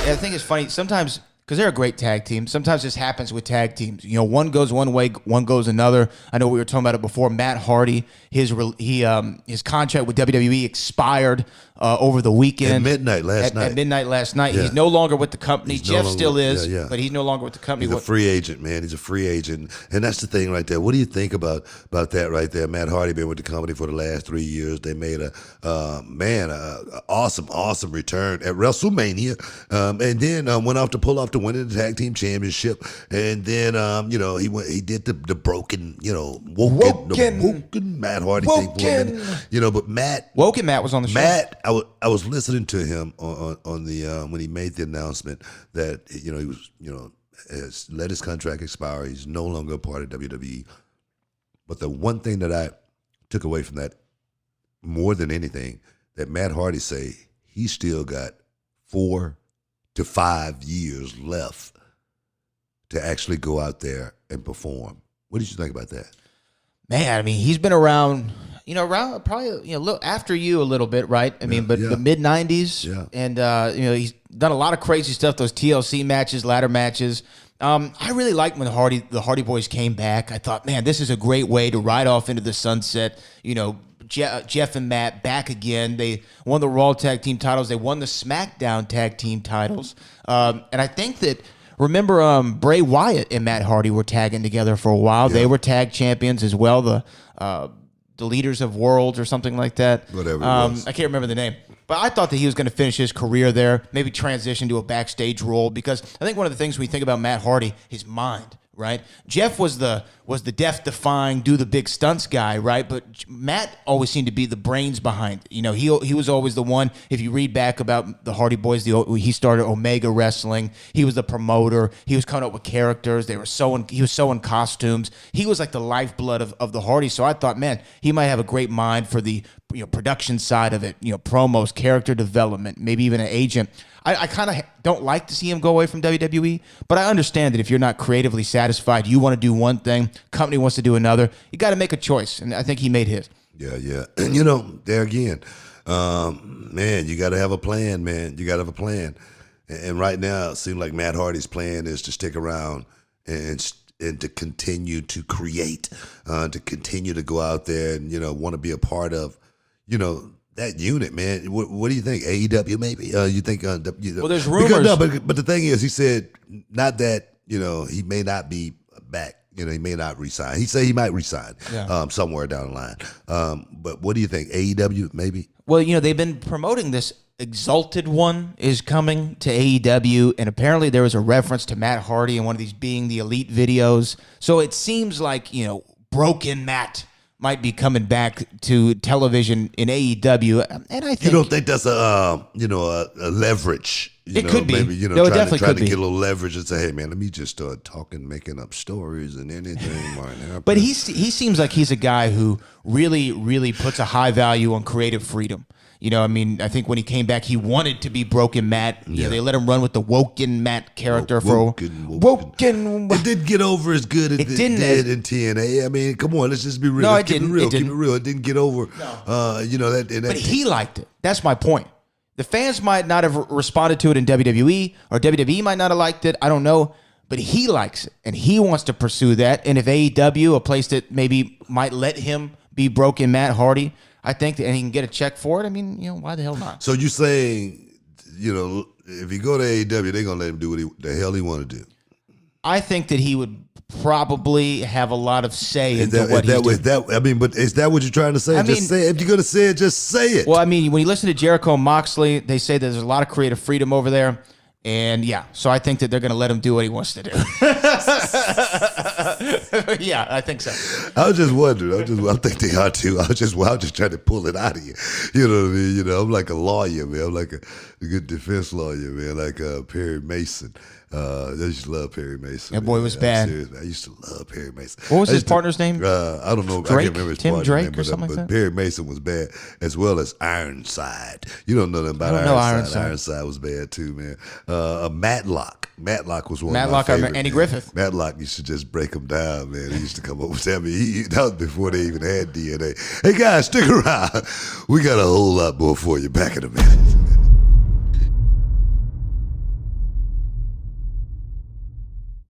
I think it's funny sometimes because they're a great tag team. Sometimes this happens with tag teams. You know, one goes one way, one goes another. I know we were talking about it before. Matt Hardy, his contract with WWE expired over the weekend. At midnight last night. At midnight last night. Yeah. He's no longer with the company. He's Jeff still is, yeah. but he's no longer with the company. He's a free agent, man. He's a free agent. And that's the thing right there. What do you think about that right there? Matt Hardy been with the company for the last 3 years. They made a awesome return at WrestleMania. And then went off to pull off the win of the tag team championship. And then, he did the broken, woken Matt Hardy thing for a minute. But Woken Matt was on the show. Matt, I was listening to him on the when he made the announcement that he was has let his contract expire. He's no longer a part of WWE. But the one thing that I took away from that more than anything, that Matt Hardy say he's still got 4 to 5 years left to actually go out there and perform. What did you think about that? Man, I mean, he's been around, around probably, after you a little bit, right? I mean, but the mid-'90s. Yeah. And, he's done a lot of crazy stuff, those TLC matches, ladder matches. I really liked when the Hardy Boys came back. I thought, man, this is a great way to ride off into the sunset. Jeff and Matt back again. They won the Raw Tag Team titles. They won the SmackDown Tag Team titles. And I think that, remember Bray Wyatt and Matt Hardy were tagging together for a while. Yeah. They were tag champions as well, the Leaders of Worlds or something like that. Whatever it was. I can't remember the name. But I thought that he was going to finish his career there, maybe transition to a backstage role, because I think one of the things when you think about Matt Hardy, his mind, right? Jeff was the death-defying, do the big stunts guy, right? But Matt always seemed to be the brains behind it. He was always the one. If you read back about the Hardy Boys, he started Omega Wrestling. He was the promoter. He was coming up with characters. He was sewing costumes. He was like the lifeblood of the Hardys. So I thought, man, he might have a great mind for the production side of it, promos, character development, maybe even an agent. I kind of don't like to see him go away from WWE, but I understand that if you're not creatively satisfied, you want to do one thing, company wants to do another, you got to make a choice, and I think he made his. Yeah. And, there again, man, you got to have a plan, man. You got to have a plan. And right now, it seems like Matt Hardy's plan is to stick around and to continue to create, to continue to go out there and, want to be a part of, that unit, man. What do you think? AEW maybe? You think? Well, there's rumors. But the thing is, he said not that he may not be back. He may not resign. He said he might resign somewhere down the line. But what do you think? AEW maybe? Well, they've been promoting this Exalted One is coming to AEW, and apparently there was a reference to Matt Hardy in one of these Being the Elite videos. So it seems like Broken Matt might be coming back to television in AEW, and I think you don't think that's a leverage. It could be. Maybe, No, it definitely trying could to be. get a little leverage and say, hey man, let me just start talking, making up stories and anything right now. But he seems like he's a guy who really, really puts a high value on creative freedom. I think when he came back, he wanted to be Broken Matt. They let him run with the Woken Matt character Woken. It didn't get over as good as it did in TNA. I mean, come on, let's just be real. No, it didn't. Keep it real. It didn't get over. No. But he liked it. That's my point. The fans might not have responded to it in WWE, or WWE might not have liked it. I don't know. But he likes it, and he wants to pursue that. And if AEW, a place that maybe might let him be Broken Matt Hardy, I think that, and he can get a check for it. I mean, why the hell not? So you saying, if he go to AEW, they're gonna let him do what the hell he want to do? I think that he would probably have a lot of say into what he's doing. But is that what you're trying to say? Just say it. If you're gonna say it, just say it. Well, I mean, when you listen to Jericho and Moxley, they say that there's a lot of creative freedom over there. And so I think that they're going to let him do what he wants to do. Yeah, I think so. I was just wondering. I think they are too. I was just trying to pull it out of you. You know what I mean? I'm like a lawyer, man. I'm like a good defense lawyer, man. Like Perry Mason. I used to love Perry Mason. That boy was bad. Seriously, I used to love Perry Mason. What was his partner's name? I don't know. Drake? I can't remember his Tim partner's Drake name, or something like but that? Perry Mason was bad, as well as Ironside. You don't know nothing about I don't Ironside. know Ironside. Ironside was bad too, man. Matlock. Matlock was one Matlock, of my favorites. Andy Griffith. Matlock used to just break them down, man. He used to come up with that. I mean, that was before they even had DNA. Hey, guys, stick around. We got a whole lot more for you. Back in a minute.